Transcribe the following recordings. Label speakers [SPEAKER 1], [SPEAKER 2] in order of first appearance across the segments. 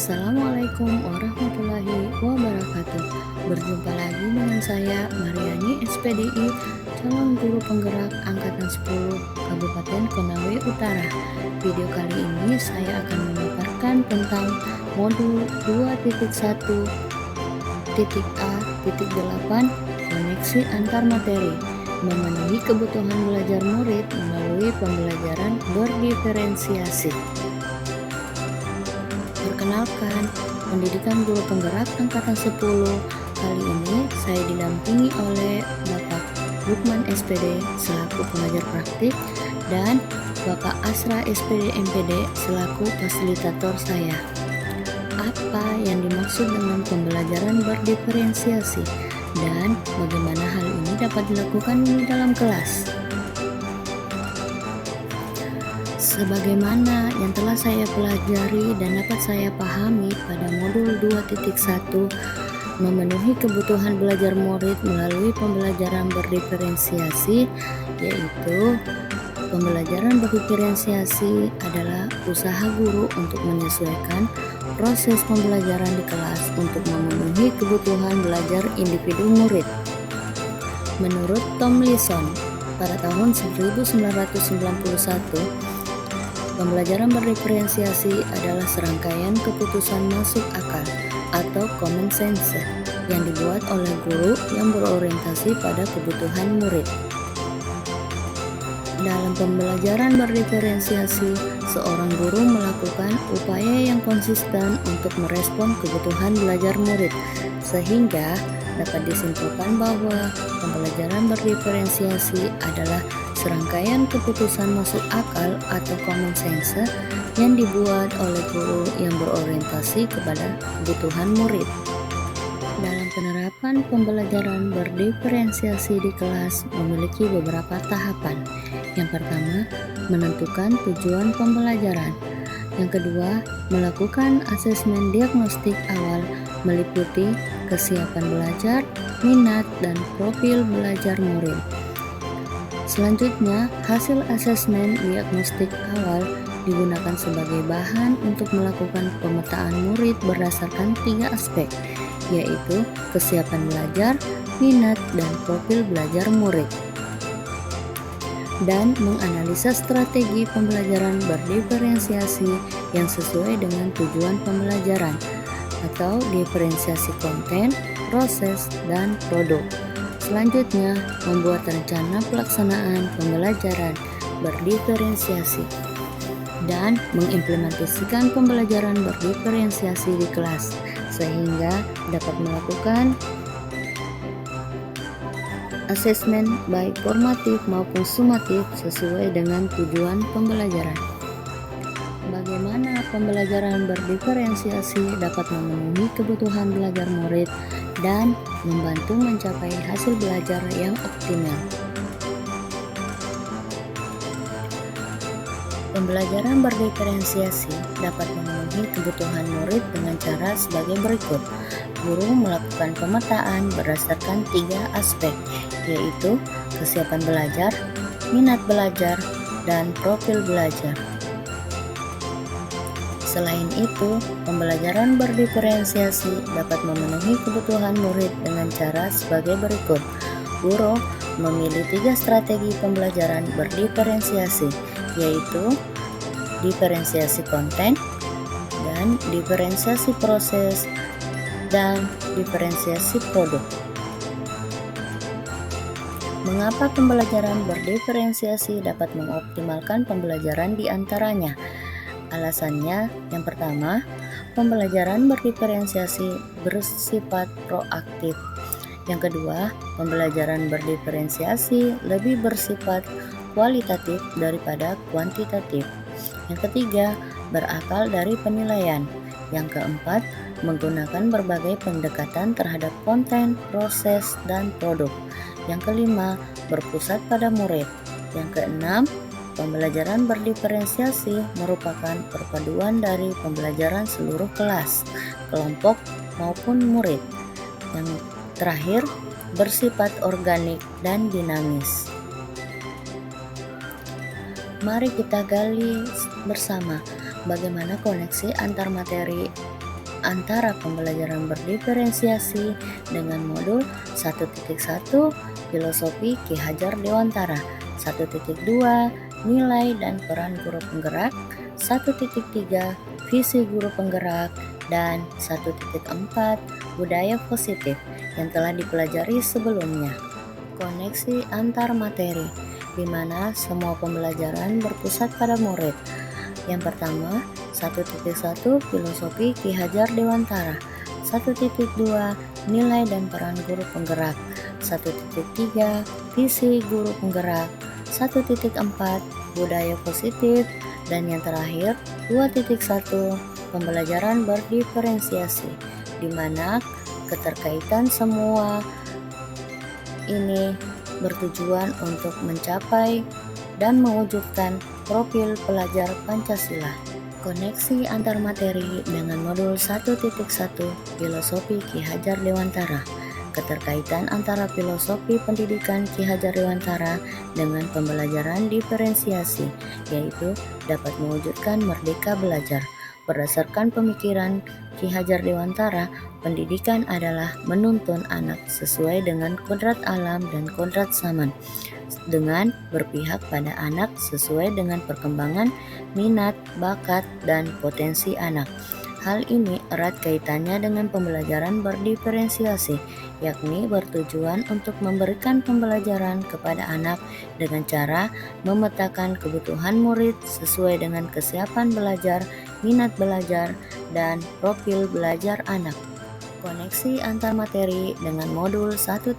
[SPEAKER 1] Assalamualaikum warahmatullahi wabarakatuh. Berjumpa lagi dengan saya Mariani SPDI, calon guru penggerak angkatan 10 Kabupaten Konawe Utara. Video kali ini saya akan memaparkan tentang modul 2.1.A.8 koneksi antar materi, memenuhi kebutuhan belajar murid melalui pembelajaran berdiferensiasi. Perkenalkan, pendidikan guru penggerak angkatan 10. Kali ini saya didampingi oleh Bapak Lukman SPD selaku pengajar praktik dan Bapak Asra SPD MPD selaku fasilitator saya. Apa yang dimaksud dengan pembelajaran berdiferensiasi dan bagaimana hal ini dapat dilakukan di dalam kelas? Sebagaimana yang telah saya pelajari dan dapat saya pahami pada modul 2.1, memenuhi kebutuhan belajar murid melalui pembelajaran berdiferensiasi, yaitu pembelajaran berdiferensiasi adalah usaha guru untuk menyesuaikan proses pembelajaran di kelas untuk memenuhi kebutuhan belajar individu murid. Menurut Tomlinson, pada tahun 1991, pembelajaran berdiferensiasi adalah serangkaian keputusan masuk akal atau common sense yang dibuat oleh guru yang berorientasi pada kebutuhan murid. Dalam pembelajaran berdiferensiasi, seorang guru melakukan upaya yang konsisten untuk merespon kebutuhan belajar murid, sehingga dapat disimpulkan bahwa pembelajaran berdiferensiasi adalah serangkaian keputusan masuk akal atau common sense yang dibuat oleh guru yang berorientasi kepada kebutuhan murid. Dalam penerapan pembelajaran berdiferensiasi di kelas memiliki beberapa tahapan. Yang pertama, menentukan tujuan pembelajaran. Yang kedua, melakukan asesmen diagnostik awal meliputi kesiapan belajar, minat, dan profil belajar murid. Selanjutnya, hasil asesmen diagnostik awal digunakan sebagai bahan untuk melakukan pemetaan murid berdasarkan 3 aspek, yaitu kesiapan belajar, minat, dan profil belajar murid. Dan menganalisa strategi pembelajaran berdiferensiasi yang sesuai dengan tujuan pembelajaran atau diferensiasi konten, proses, dan produk. Selanjutnya, membuat rencana pelaksanaan pembelajaran berdiferensiasi dan mengimplementasikan pembelajaran berdiferensiasi di kelas sehingga dapat melakukan asesmen baik formatif maupun sumatif sesuai dengan tujuan pembelajaran. Bagaimana pembelajaran berdiferensiasi dapat memenuhi kebutuhan belajar murid dan membantu mencapai hasil belajar yang optimal. Pembelajaran berdiferensiasi dapat memenuhi kebutuhan murid dengan cara sebagai berikut. Guru melakukan pemetaan berdasarkan 3 aspek, yaitu kesiapan belajar, minat belajar, dan profil belajar. Selain itu, pembelajaran berdiferensiasi dapat memenuhi kebutuhan murid dengan cara sebagai berikut. Guru memilih 3 strategi pembelajaran berdiferensiasi, yaitu diferensiasi konten, dan diferensiasi proses, dan diferensiasi produk. Mengapa pembelajaran berdiferensiasi dapat mengoptimalkan pembelajaran di antaranya? Alasannya, yang pertama, pembelajaran berdiferensiasi bersifat proaktif. Yang kedua, pembelajaran berdiferensiasi lebih bersifat kualitatif daripada kuantitatif. Yang ketiga, berakal dari penilaian. Yang keempat, menggunakan berbagai pendekatan terhadap konten, proses, dan produk. Yang kelima, berpusat pada murid. Yang keenam, pembelajaran berdiferensiasi merupakan perpaduan dari pembelajaran seluruh kelas, kelompok, maupun murid. Yang terakhir, bersifat organik dan dinamis. Mari kita gali bersama bagaimana koneksi antar materi antara pembelajaran berdiferensiasi dengan modul 1.1 Filosofi Ki Hajar Dewantara, 1.2 Nilai dan Peran Guru Penggerak, 1.3 Visi Guru Penggerak, dan 1.4 Budaya Positif yang telah dipelajari sebelumnya. Koneksi antar materi, di mana semua pembelajaran berpusat pada murid. Yang pertama, 1.1 Filosofi Ki Hajar Dewantara, 1.2 Nilai dan Peran Guru Penggerak, 1.3 Visi Guru Penggerak, 1.4 Budaya Positif, dan yang terakhir 2.1 Pembelajaran Berdiferensiasi, di mana keterkaitan semua ini bertujuan untuk mencapai dan mewujudkan profil pelajar Pancasila. Koneksi antar materi dengan modul 1.1 Filosofi Ki Hajar Dewantara. Keterkaitan antara filosofi pendidikan Ki Hajar Dewantara dengan pembelajaran diferensiasi, yaitu dapat mewujudkan merdeka belajar. Berdasarkan pemikiran Ki Hajar Dewantara, pendidikan adalah menuntun anak sesuai dengan kodrat alam dan kodrat zaman, dengan berpihak pada anak sesuai dengan perkembangan, minat, bakat, dan potensi anak. Hal ini erat kaitannya dengan pembelajaran berdiferensiasi, yakni bertujuan untuk memberikan pembelajaran kepada anak dengan cara memetakan kebutuhan murid sesuai dengan kesiapan belajar, minat belajar, dan profil belajar anak. Koneksi antar materi dengan modul 1.2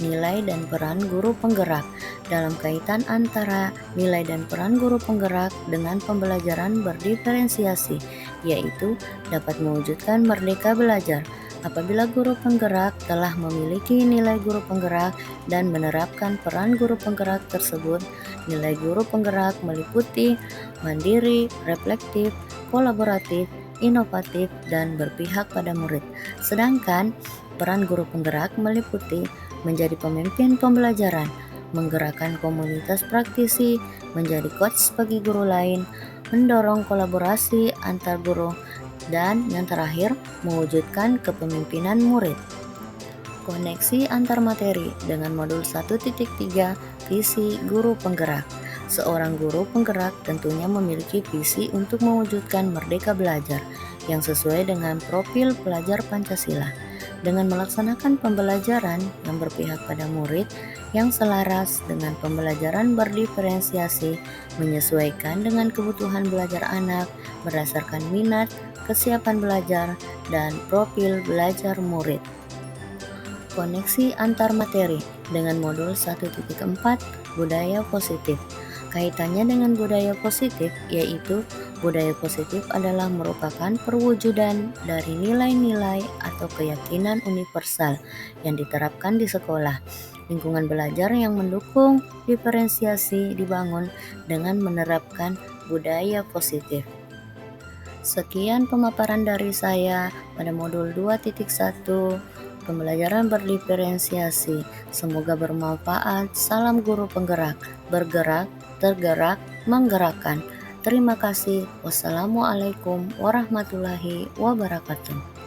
[SPEAKER 1] Nilai dan Peran Guru Penggerak, dalam kaitan antara nilai dan peran guru penggerak dengan pembelajaran berdiferensiasi, yaitu dapat mewujudkan merdeka belajar. Apabila guru penggerak telah memiliki nilai guru penggerak dan menerapkan peran guru penggerak tersebut, nilai guru penggerak meliputi mandiri, reflektif, kolaboratif, inovatif, dan berpihak pada murid. Sedangkan peran guru penggerak meliputi menjadi pemimpin pembelajaran, menggerakkan komunitas praktisi, menjadi coach bagi guru lain, mendorong kolaborasi antar guru, dan yang terakhir mewujudkan kepemimpinan murid. Koneksi antar materi dengan modul 1.3 Visi Guru Penggerak. Seorang guru penggerak tentunya memiliki visi untuk mewujudkan merdeka belajar yang sesuai dengan profil pelajar Pancasila, dengan melaksanakan pembelajaran yang berpihak pada murid yang selaras dengan pembelajaran berdiferensiasi, menyesuaikan dengan kebutuhan belajar anak berdasarkan minat, kesiapan belajar, dan profil belajar murid. Koneksi antar materi dengan modul 1.4 Budaya Positif. Kaitannya dengan budaya positif, yaitu budaya positif adalah merupakan perwujudan dari nilai-nilai atau keyakinan universal yang diterapkan di sekolah. Lingkungan belajar yang mendukung diferensiasi dibangun dengan menerapkan budaya positif. Sekian pemaparan dari saya pada modul 2.1 Pembelajaran Berdiferensiasi. Semoga bermanfaat. Salam guru penggerak, bergerak, tergerak, menggerakkan. Terima kasih. Wassalamualaikum warahmatullahi wabarakatuh.